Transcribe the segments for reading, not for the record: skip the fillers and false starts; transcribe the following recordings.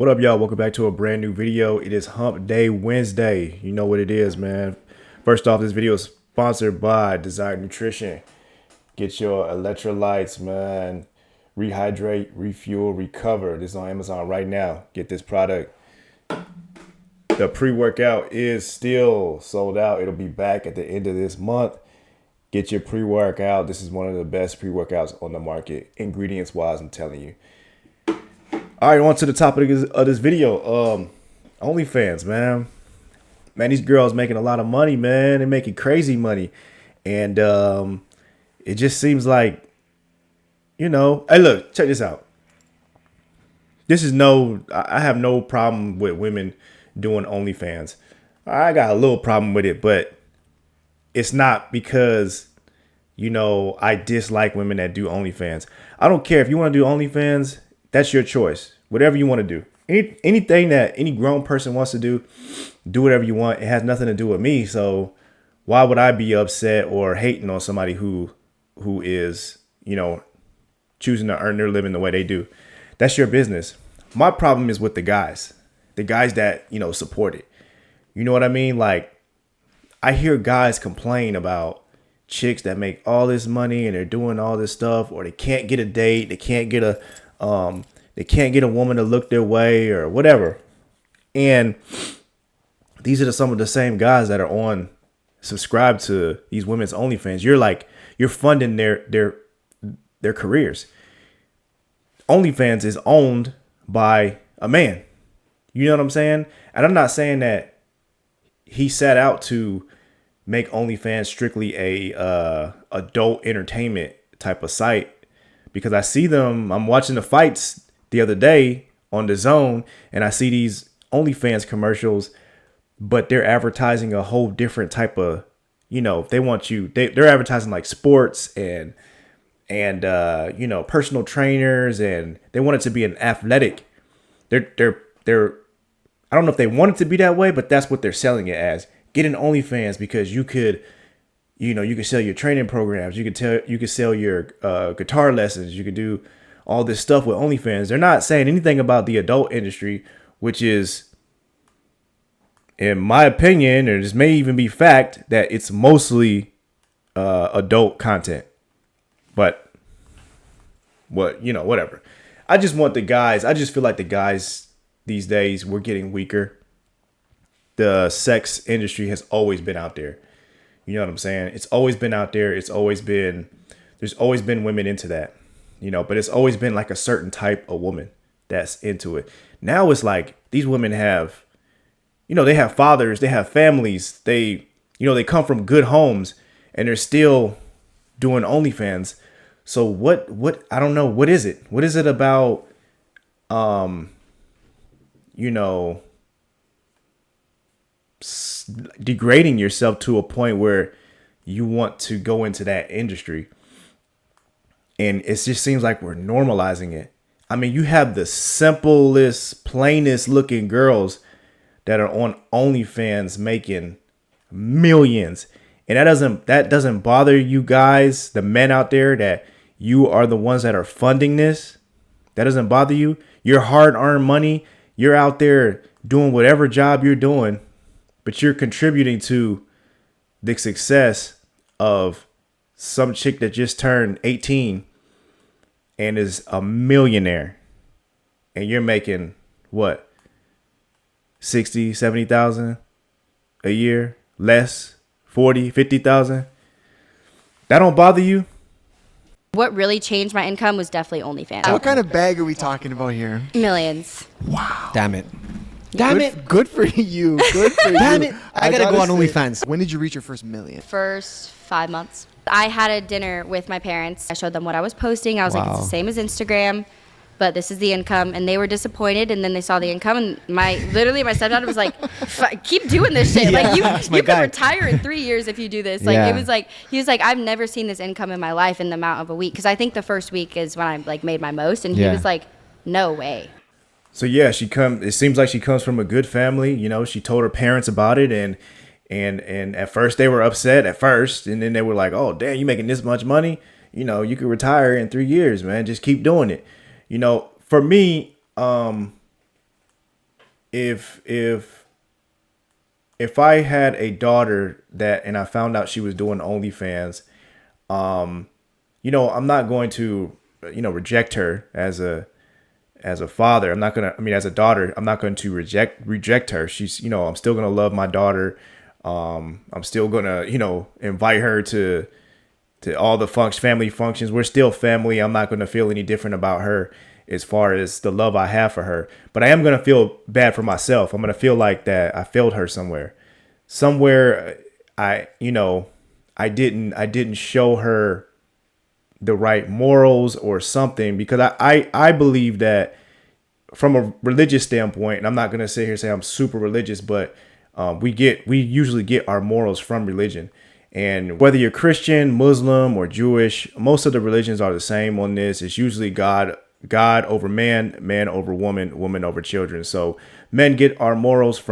What up, y'all? Welcome back to a brand new video. It is Hump Day Wednesday. You know what it is, man. First off, this video is sponsored by Desired Nutrition. Get your electrolytes, man. Rehydrate, refuel, recover. This is on Amazon right now. Get this product. The pre-workout is still sold out. It'll be back at the end of this month. Get your pre-workout. This is one of the best pre-workouts on the market. Ingredients wise, I'm telling you. All right, on to the topic of this video. OnlyFans, man. Man, these girls making a lot of money, man. They're making crazy money. And it just seems like, hey, look, check this out. I have no problem with women doing OnlyFans. I got a little problem with it, but it's not because, I dislike women that do OnlyFans. I don't care if you want to do OnlyFans. That's your choice. Whatever you want to do. Anything that any grown person wants to do whatever you want. It has nothing to do with me. So why would I be upset or hating on somebody who is, choosing to earn their living the way they do? That's your business. My problem is with the guys that, support it. You know what I mean? Like, I hear guys complain about chicks that make all this money and they're doing all this stuff, or they can't get a date. They can't get a woman to look their way or whatever. And these are some of the same guys that are subscribed to these women's OnlyFans. You're funding their careers. OnlyFans is owned by a man. You know what I'm saying? And I'm not saying that he set out to make OnlyFans strictly a adult entertainment type of site, because I see them. I'm watching the fights the other day on the Zone, and I see these OnlyFans commercials, but they're advertising a whole different type of, they're advertising like sports and personal trainers, and they want it to be an athletic. They're I don't know if they want it to be that way, but that's what they're selling it as. Get an OnlyFans because you could sell your training programs. You could sell your guitar lessons. You could do all this stuff with OnlyFans. They're not saying anything about the adult industry, which is, in my opinion, or this may even be fact, that it's mostly adult content. But whatever. I just feel like the guys these days, we're getting weaker. The sex industry has always been out there. You know what I'm saying? It's always been out there. There's always been women into that, but it's always been like a certain type of woman that's into it. Now it's like these women have, they have fathers, they have families, they come from good homes, and they're still doing OnlyFans. So what, I don't know. What is it? What is it about, degrading yourself to a point where you want to go into that industry? And it just seems like we're normalizing it. I mean, you have the simplest, plainest looking girls that are on OnlyFans making millions. And that doesn't bother you guys, the men out there, that you are the ones that are funding this. That doesn't bother you. Your hard-earned money, you're out there doing whatever job you're doing, but you're contributing to the success of some chick that just turned 18 and is a millionaire. And you're making what? 60, 70,000 a year? Less? 40, 50,000? That don't bother you? What really changed my income was definitely OnlyFans. What kind of bag are we talking about here? Millions. Wow. Damn it. Good for you. Good for you. Damn it. I gotta go on say, OnlyFans. When did you reach your first million? First 5 months. I had a dinner with my parents. I showed them what I was posting. I was like, it's the same as Instagram, but this is the income. And they were disappointed. And then they saw the income. And my stepdad was like, keep doing this shit. Like, you can retire in 3 years if you do this. Like, It was like, he was like, I've never seen this income in my life in the amount of a week. Because I think the first week is when I like made my most. And he was like, no way. So yeah, it seems like she comes from a good family. She told her parents about it, and at first they were upset and then they were like, oh damn, you making this much money? You could retire in 3 years, man. Just keep doing it. For me, if I had a daughter and I found out she was doing OnlyFans, I'm not going to, reject her as a father. I'm not gonna. I mean, as a daughter, I'm not going to reject her. She's, I'm still gonna love my daughter. I'm still gonna, invite her to all the family functions. We're still family. I'm not gonna feel any different about her as far as the love I have for her. But I am gonna feel bad for myself. I'm gonna feel like that I failed her somewhere. I didn't show her the right morals or something, because I believe that from a religious standpoint, and I'm not going to sit here and say I'm super religious, but we usually get our morals from religion. And whether you're Christian, Muslim, or Jewish, most of the religions are the same on this. It's usually God over man, man over woman, woman over children. So men get our morals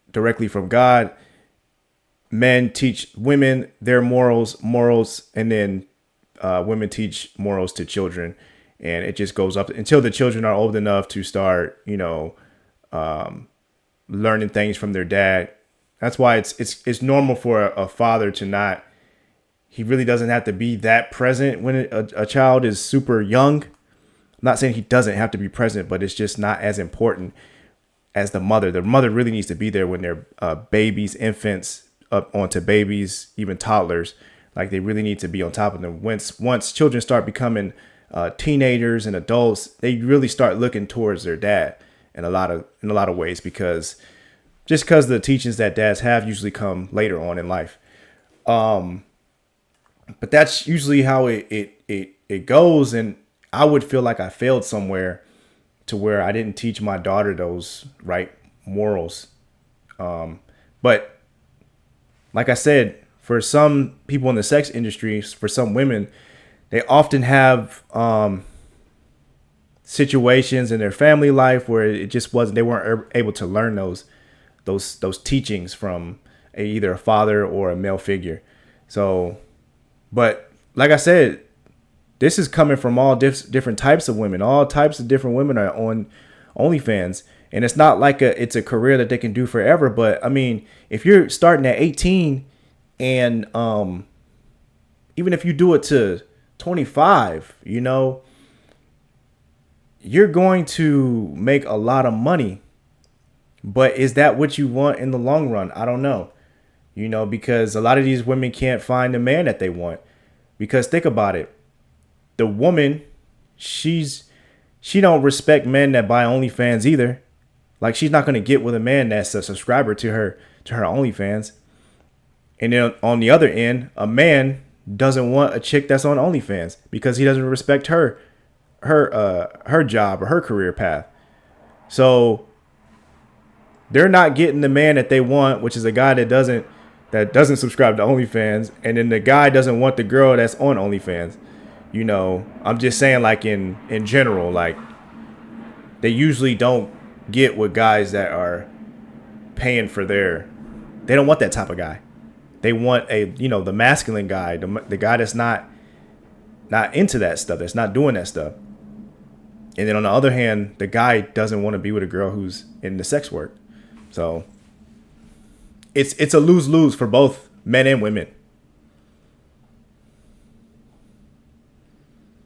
directly from God. Men teach women their morals, and then women teach morals to children, and it just goes up until the children are old enough to start, learning things from their dad. That's why it's normal for a father to not. He really doesn't have to be that present when a child is super young. I'm not saying he doesn't have to be present, but it's just not as important as the mother. The mother really needs to be there when they're babies, infants, up onto babies, even toddlers. Like, they really need to be on top of them. Once children start becoming teenagers and adults, they really start looking towards their dad in a lot of ways, because the teachings that dads have usually come later on in life. But that's usually how it goes, and I would feel like I failed somewhere to where I didn't teach my daughter those right morals. But like I said, for some people in the sex industry, for some women, they often have situations in their family life where they weren't able to learn those teachings from either a father or a male figure. So, but like I said, this is coming from all different types of women. All types of different women are on OnlyFans. And it's not like it's a career that they can do forever. But I mean, if you're starting at 18, and even if you do it to 25, you're going to make a lot of money. But is that what you want in the long run? I don't know. Because a lot of these women can't find the man that they want. Because think about it. The woman, she don't respect men that buy OnlyFans either. Like, she's not going to get with a man that's a subscriber to her OnlyFans. And then on the other end, a man doesn't want a chick that's on OnlyFans because he doesn't respect her job or her career path. So they're not getting the man that they want, which is a guy that doesn't subscribe to OnlyFans, and then the guy doesn't want the girl that's on OnlyFans. I'm just saying, like, in general, like, they usually don't get with guys that are paying for they don't want that type of guy. They want the masculine guy, the guy that's not into that stuff, that's not doing that stuff. And then on the other hand, the guy doesn't want to be with a girl who's in the sex work. So it's a lose-lose for both men and women.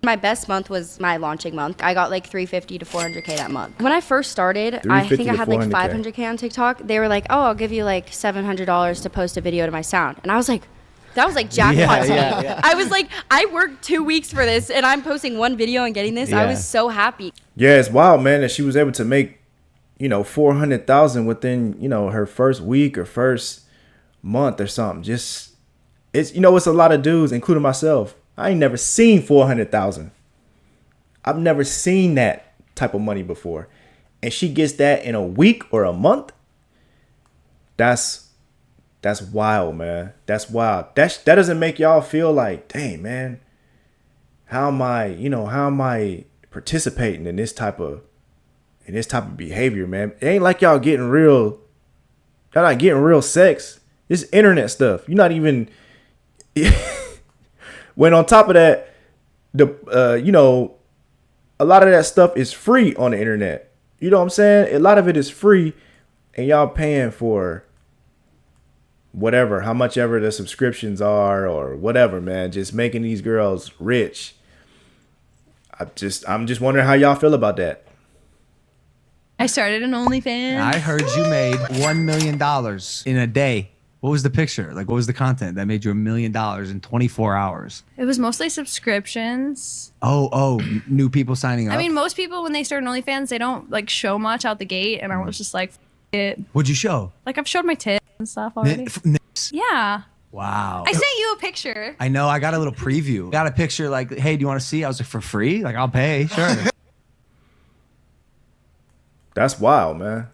My best month was my launching month. I got like 350 to 400K that month. When I first started, I think I had like 500K on TikTok. They were like, oh, I'll give you like $700 to post a video to my sound. And I was like, that was like jackpot to me. Yeah. I was like, I worked 2 weeks for this and I'm posting one video and getting this. Yeah. I was so happy. Yeah, it's wild, man, that she was able to make, 400,000 within, her first week or first month or something. Just, it's a lot of dudes, including myself. I ain't never seen 400,000. I've never seen that type of money before. And she gets that in a week or a month. That's wild, man. That's wild. That doesn't make y'all feel like, dang, man, how am I participating in this type of behavior, man? It ain't like y'all not getting real sex. This internet stuff. You're not even when on top of that, a lot of that stuff is free on the internet. You know what I'm saying? A lot of it is free, and y'all paying for whatever, how much ever the subscriptions are or whatever, man. Just making these girls rich. I'm just wondering how y'all feel about that. I started an OnlyFans. I heard you made $1 million in a day. What was the picture? Like, what was the content that made you $1 million in 24 hours? It was mostly subscriptions. New people signing up. I mean, most people, when they start an OnlyFans, they don't like show much out the gate. And I was just like, it. What'd you show? Like, I've showed my tits and stuff already. Yeah. Wow. I sent you a picture. I know. I got a little preview. Got a picture like, hey, do you want to see? I was like, for free? Like, I'll pay. Sure. That's wild, man.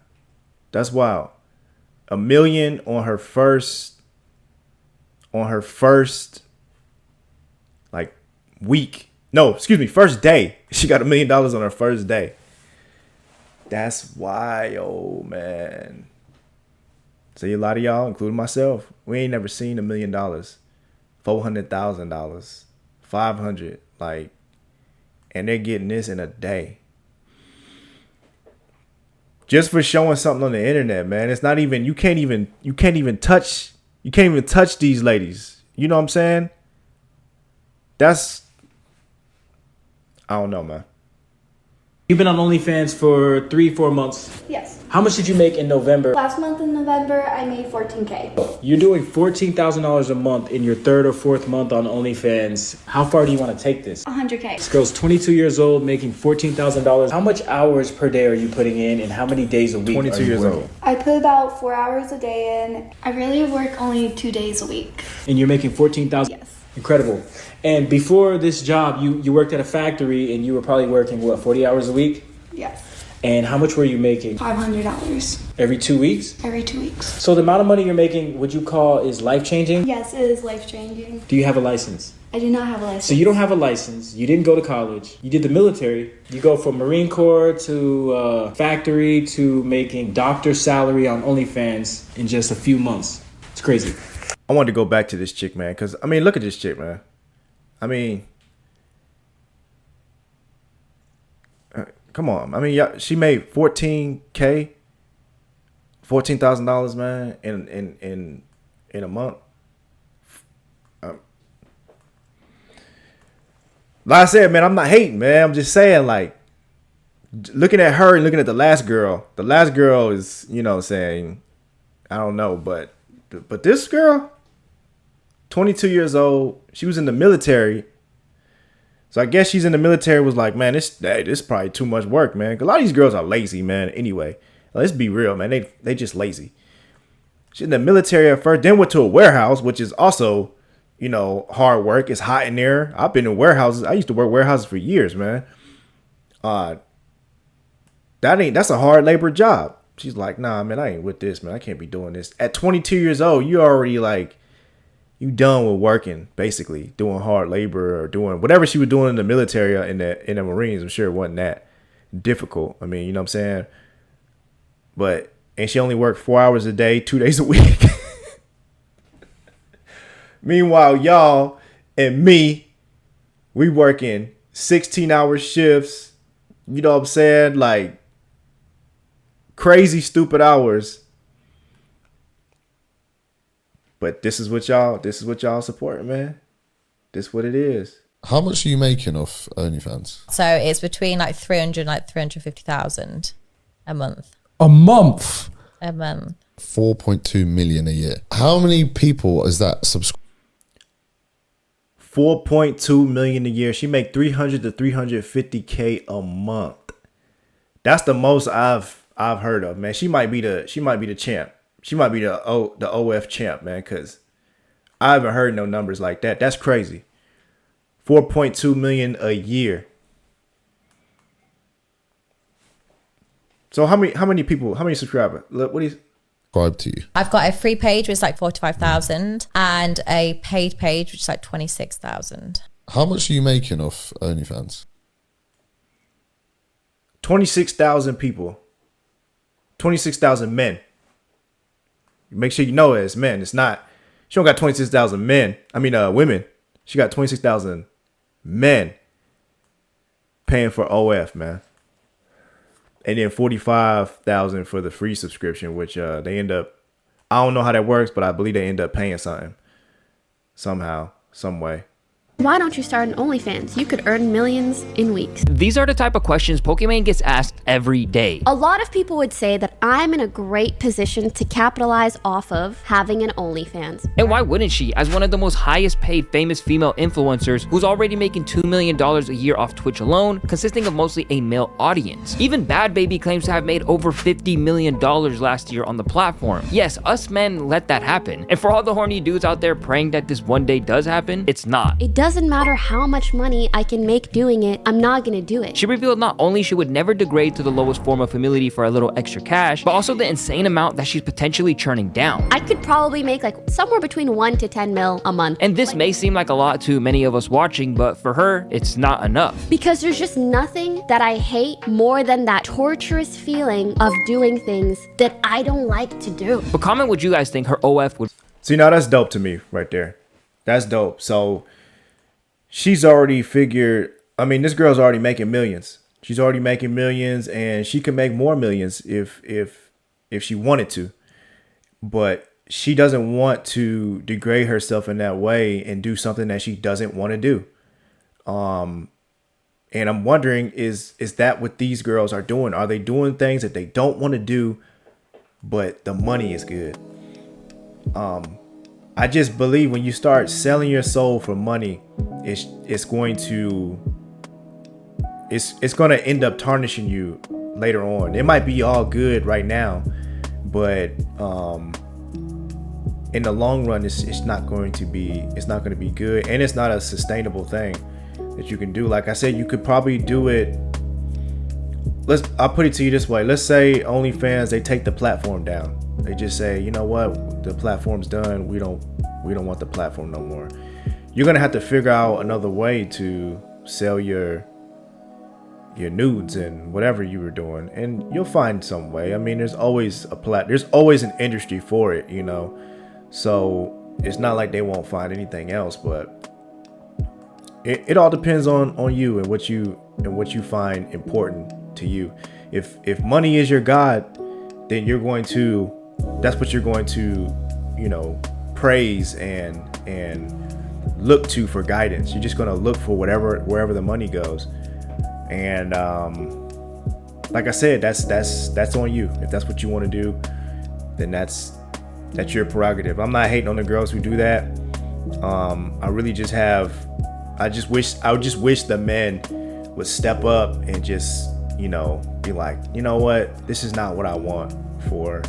That's wild. $1 million on her first like week. No, excuse me, first day. She got $1 million on her first day. That's wild, man. See, a lot of y'all, including myself, we ain't never seen $1 million, $400,000, 500, like, and they're getting this in a day. Just for showing something on the internet, man. It's not even, you can't even touch these ladies. You know what I'm saying? I don't know, man. You've been on OnlyFans for 3-4 months. Yes. How much did you make in November? Last month in November, I made $14K. You're doing $14,000 a month in your 3rd or 4th month on OnlyFans. How far do you want to take this? $100K. This girl's 22 years old, making $14,000. How much hours per day are you putting in, and how many days a week 22 are you years working? old. I put about 4 hours a day in. I really work only 2 days a week. And you're making $14,000? Yes. Incredible. And before this job, you worked at a factory, and you were probably working, 40 hours a week? Yes. And how much were you making? $500 Every 2 weeks? every 2 weeks. So the amount of money you're making, would you call is life-changing? Yes, it is life-changing. Do you have a license? I do not have a license. So you don't have a license. You didn't go to college. You did the military. You go from Marine Corps to factory to making doctor salary on OnlyFans in just a few months. It's crazy. I wanted to go back to this chick, man, because, I mean, look at this chick, man. I mean, come on. I mean, yeah, she made $14,000, man, in a month. Like I said, man, I'm not hating, man. I'm just saying, like, looking at her and looking at the last girl is, you know, saying, I don't know, but this girl, 22 years old, she was in the military. So I guess she's in the military, was like, man, this is probably too much work, man. 'Cause a lot of these girls are lazy, man, anyway. Let's be real, man. They just lazy. She's in the military at first, then went to a warehouse, which is also, you know, hard work. It's hot in there. I've been in warehouses. I used to work warehouses for years, man. That's a hard labor job. She's like, nah, man, I ain't with this, man. I can't be doing this. At 22 years old, you already like, you done with working, basically, doing hard labor or doing whatever she was doing in the military or in the Marines. I'm sure it wasn't that difficult. I mean, you know what I'm saying? And she only worked 4 hours a day, 2 days a week. Meanwhile, y'all and me, we working 16-hour shifts. You know what I'm saying? Like crazy, stupid hours. But this is what y'all support, man. This what it is. How much are you making off OnlyFans? So it's between like 300, like 350,000 a month. A month? A month. 4.2 million a year. How many people is that subscribed? 4.2 million a year. She make 300 to 350K a month. That's the most I've heard of, man. She might be the champ. She might be the OF champ, man, because I haven't heard no numbers like that. That's crazy. 4.2 million a year. So how many subscribers? What do you subscribe to you? I've got a free page which is like 45,000 and a paid page which is like 26,000. How much are you making off OnlyFans? 26,000 people. 26,000 men. Make sure you know it, it's men. It's not. She don't got 26,000 women. She got 26,000 men paying for OF, man. and then 45,000 for the free subscription, which they end up, I don't know how that works, but I believe they end up paying something somehow, some way. Why don't you start an OnlyFans? You could earn millions in weeks. These are the type of questions Pokemon gets asked every day. A lot of people would say that I'm in a great position to capitalize off of having an OnlyFans. And why wouldn't she? As one of the most highest paid famous female influencers who's already making $2 million a year off Twitch alone, consisting of mostly a male audience. Even Bad Baby claims to have made over $50 million last year on the platform. Yes, us men let that happen. And for all the horny dudes out there praying that this one day does happen, it's not. It doesn't matter how much money I can make doing it, I'm not gonna do it. She revealed not only she would never degrade to the lowest form of humility for a little extra cash, but also the insane amount that she's potentially churning down. I could probably make like somewhere between 1 to 10 mil a month. And this may seem like a lot to many of us watching, but for her, it's not enough. Because there's just nothing that I hate more than that torturous feeling of doing things that I don't like to do. But comment what you guys think her OF would. See, now that's dope to me right there. That's dope. So she's already figured, I mean, this girl's already making millions. She's already making millions, and she can make more millions if she wanted to. But she doesn't want to degrade herself in that way and do something that she doesn't want to do. And I'm wondering, is that what these girls are doing? Are they doing things that they don't want to do, but the money is good? I just believe when you start selling your soul for money, it's going to end up tarnishing you later on. It might be all good right now, but in the long run, it's not going to be good, and it's not a sustainable thing that you can do. Like I said, you could probably do it. I'll put it to you this way. Let's say OnlyFans, they take the platform down. They just say, you know what, the platform's done. We don't want the platform no more. You're gonna have to figure out another way to sell your nudes and whatever you were doing, and you'll find some way. I mean, there's always an industry for it, you know. So it's not like they won't find anything else, but it all depends on you and what you find important to you. If money is your God, then that's what you're going to, you know, praise and look to for guidance. You're just going to look for wherever the money goes. And like I said, that's on you. If that's what you want to do, then that's your prerogative. I'm not hating on the girls who do that. I just wish the men would step up and just, you know, be like, you know what, this is not what I want for,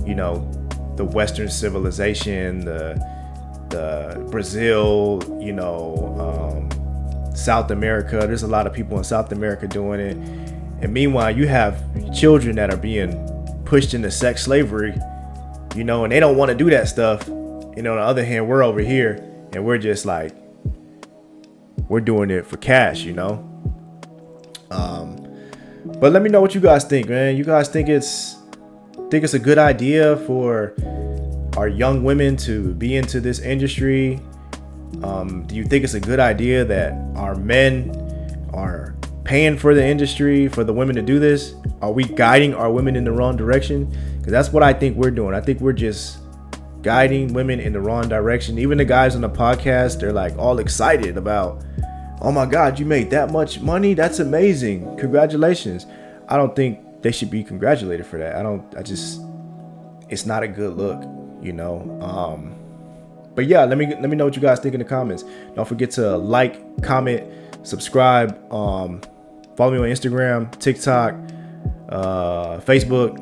you know, the Western civilization, the Brazil, you know, South America. There's a lot of people in South America doing it, and meanwhile you have children that are being pushed into sex slavery, you know, and they don't want to do that stuff. You know, on the other hand, we're over here and we're just like, we're doing it for cash, you know. But let me know what you guys think, man. You guys think it's a good idea for our young women to be into this industry? Do you think it's a good idea that our men are paying for the industry, for the women to do this? Are we guiding our women in the wrong direction? Because that's what I think we're doing. I think we're just guiding women in the wrong direction. Even the guys on the podcast, they're like all excited about, oh my God, you made that much money? That's amazing. Congratulations. I don't think they should be congratulated for that. It's not a good look, you know. But yeah, let me know what you guys think in the comments. Don't forget to like, comment, subscribe. Follow me on Instagram, TikTok, Facebook,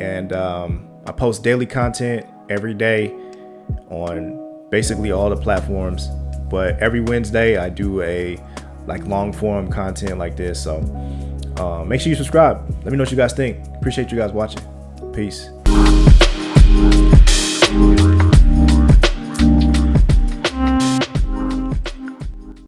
and I post daily content every day on basically all the platforms. But every Wednesday I do a long form content like this. So make sure you subscribe. Let me know what you guys think. Appreciate you guys watching. Peace.